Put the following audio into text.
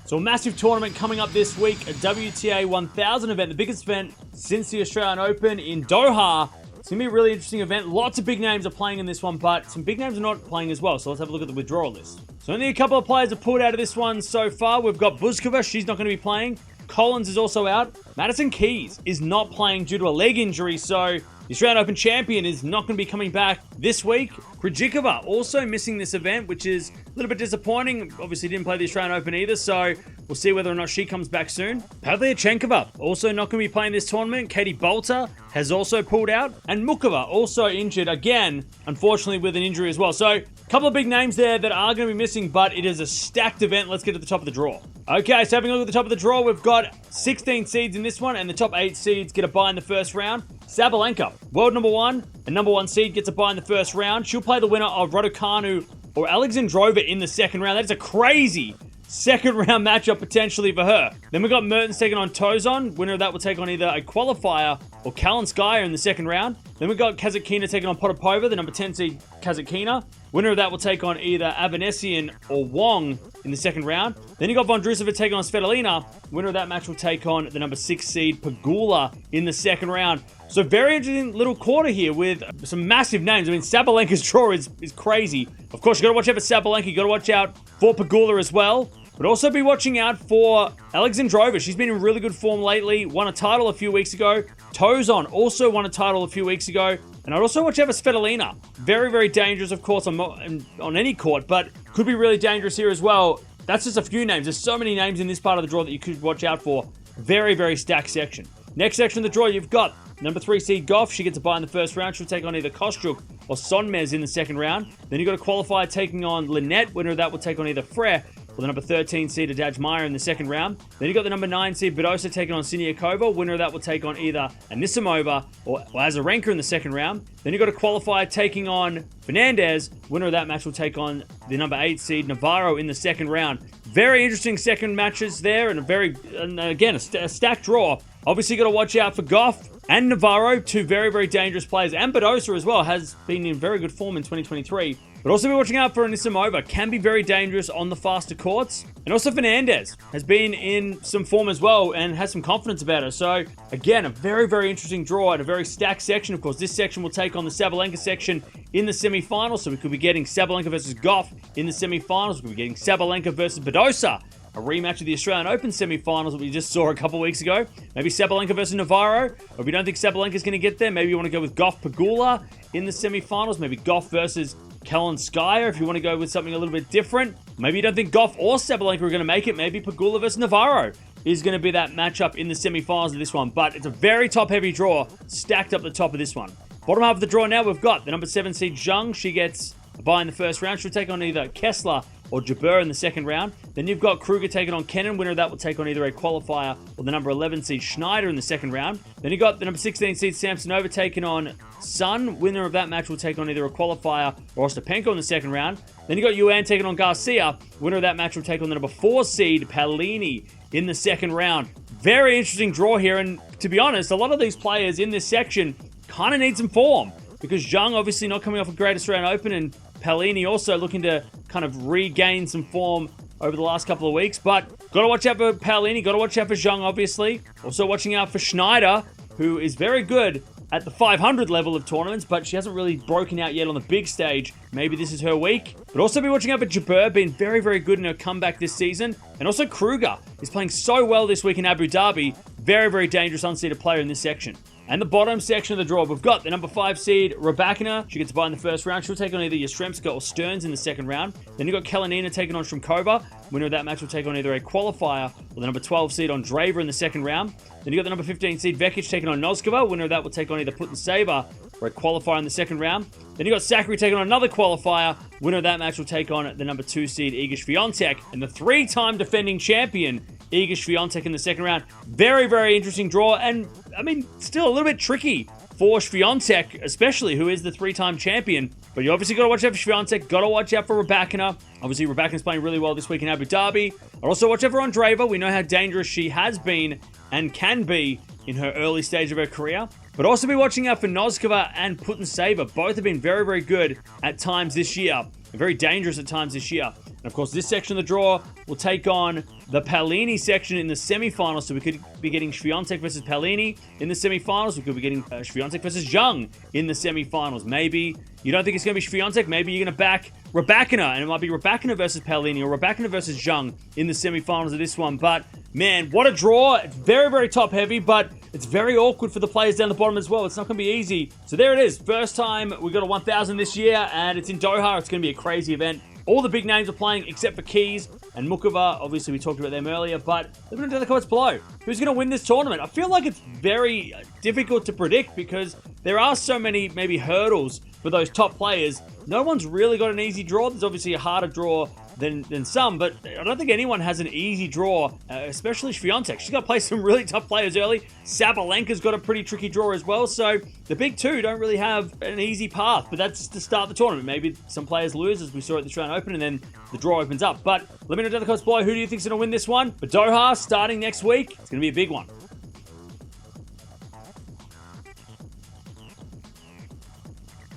So a massive tournament coming up this week, a WTA 1000 event, the biggest event since the Australian Open in Doha. It's going to be a really interesting event. Lots of big names are playing in this one, but some big names are not playing as well. So let's have a look at the withdrawal list. So only a couple of players have pulled out of this one so far. We've got Buzkova, she's not going to be playing. Collins is also out. Madison Keys is not playing due to a leg injury, so the Australian Open champion is not going to be coming back this week. Krejcikova also missing this event, which is a little bit disappointing. Obviously didn't play the Australian Open either, so we'll see whether or not she comes back soon. Pavlyuchenkova also not going to be playing this tournament. Katie Bolter has also pulled out. And Mukova also injured again, unfortunately with an injury as well. So a couple of big names there that are going to be missing, but it is a stacked event. Let's get to the top of the draw. Okay, so having a look at the top of the draw, we've got 16 seeds in this one, and the top 8 seeds get a bye in the first round. Sabalenka, world number 1, and number 1 seed gets a bye in the first round. She'll play the winner of Raducanu or Alexandrova in the second round. That is a crazy second round matchup potentially for her. Then we've got Mertens taking on Tozon. Winner of that will take on either a qualifier or Kalinskaya in the second round. Then we've got Kasatkina taking on Potapova, the number 10 seed Kasatkina. Winner of that will take on either Avanesian or Wong in the second round. Then you got Vondrousova taking on Svitolina. Winner of that match will take on the number 6 seed Pegula in the second round. So very interesting little quarter here with some massive names. I mean, Sabalenka's draw is crazy. Of course, you got to watch out for Sabalenka. You got to watch out for Pegula as well. But also be watching out for Alexandrova. She's been in really good form lately. Won a title a few weeks ago. Tozon also won a title a few weeks ago. And I'd also watch out for Svitolina. Very, very dangerous, of course, on any court, but could be really dangerous here as well. That's just a few names. There's so many names in this part of the draw that you could watch out for. Very, very stacked section. Next section of the draw, you've got number 3 seed Gauff. She gets a bye in the first round. She'll take on either Kostyuk or Sonmez in the second round. Then you've got a qualifier taking on Linette. Winner of that will take on either Frere or the number 13 seed Adaj Meyer in the second round. Then you've got the number 9 seed Badosa taking on Siniakova. Winner of that will take on either Anisimova or Azarenka in the second round. Then you've got a qualifier taking on Fernandez. Winner of that match will take on the number 8 seed Navarro in the second round. Very interesting second matches there, and a stacked draw. Obviously, got to watch out for Gauff and Navarro, two very, very dangerous players. And Badosa as well has been in very good form in 2023. But also be watching out for Anisimova. Can be very dangerous on the faster courts. And also Fernandez has been in some form as well and has some confidence about her. So, again, a very, very interesting draw and a very stacked section. Of course, this section will take on the Sabalenka section in the semifinals. So we could be getting Sabalenka versus Gauff in the semifinals. We could be getting Sabalenka versus Badosa. A rematch of the Australian Open semi-finals that we just saw a couple weeks ago. Maybe Sabalenka versus Navarro. Or if you don't think Sabalenka's going to get there, maybe you want to go with Gauff Pegula in the semi-finals. Maybe Gauff versus Kalinskaya if you want to go with something a little bit different. Maybe you don't think Gauff or Sabalenka are going to make it. Maybe Pegula versus Navarro is going to be that matchup in the semi-finals of this one. But it's a very top-heavy draw stacked up the top of this one. Bottom half of the draw now, we've got the number 7 seed Zheng. She gets a bye in the first round. She'll take on either Kessler or Jabeur in the second round. Then you've got Kruger taking on Kenin. Winner of that will take on either a qualifier or the number 11 seed Schneider in the second round. Then you've got the number 16 seed Samsonova taking on Sun. Winner of that match will take on either a qualifier or Ostapenko in the second round. Then you've got Yuan taking on Garcia. Winner of that match will take on the number 4 seed Paolini in the second round. Very interesting draw here, and to be honest, a lot of these players in this section kind of need some form because Zheng obviously not coming off a great Australian Open, and Paolini also looking to kind of regain some form over the last couple of weeks. But got to watch out for Paolini, got to watch out for Zheng, obviously. Also watching out for Schneider, who is very good at the 500 level of tournaments, but she hasn't really broken out yet on the big stage. Maybe this is her week. But also be watching out for Jabeur, being very, very good in her comeback this season. And also Kruger is playing so well this week in Abu Dhabi. Very, very dangerous unseeded player in this section. And the bottom section of the draw, we've got the number 5 seed, Rybakina. She gets a bye in the first round. She'll take on either Yastremska or Stearns in the second round. Then you've got Kalinina taking on Shrimkova. Winner of that match will take on either a qualifier or the number 12 seed Andreeva in the second round. Then you've got the number 15 seed Vekic taking on Noskova. Winner of that will take on either Putintseva or a qualifier in the second round. Then you've got Sakari taking on another qualifier. Winner of that match will take on the number 2 seed Iga Swiatek and the 3-time defending champion Iga Swiatek in the second round. Very, very interesting draw, and I mean, still a little bit tricky for Swiatek, especially, who is the 3-time champion. But you obviously got to watch out for Swiatek, got to watch out for Rybakina. Obviously, Rybakina's playing really well this week in Abu Dhabi. I'd also watch out for Andreeva. We know how dangerous she has been and can be in her early stage of her career. But also be watching out for Noskova and Putintseva. Both have been very, very good at times this year. Very dangerous at times this year. And And of course, this section of the draw will take on the Paolini section in the semifinals. So we could be getting Swiatek versus Paolini in the semifinals. We could be getting Swiatek versus Zheng in the semifinals. Maybe you don't think it's going to be Swiatek. Maybe you're going to back Rybakina, and it might be Rybakina versus Paolini or Rybakina versus Zheng in the semifinals of this one. But man, what a draw. It's very, very top heavy, but it's very awkward for the players down the bottom as well. It's not going to be easy. So there it is. First time we got a 1,000 this year, and it's in Doha. It's going to be a crazy event. All the big names are playing except for Keys and Mukova. Obviously, we talked about them earlier, but let me know in the comments below. Who's going to win this tournament? I feel like it's very difficult to predict because there are so many maybe hurdles for those top players. No one's really got an easy draw. There's obviously a harder draw than some, but I don't think anyone has an easy draw, especially Swiatek. She's got to play some really tough players early. Sabalenka's got a pretty tricky draw as well, so the big two don't really have an easy path, but that's to start the tournament. Maybe some players lose, as we saw at the Australian Open, and then the draw opens up. But let me know down in the comments below, who do you think's going to win this one? But Doha, starting next week, it's going to be a big one.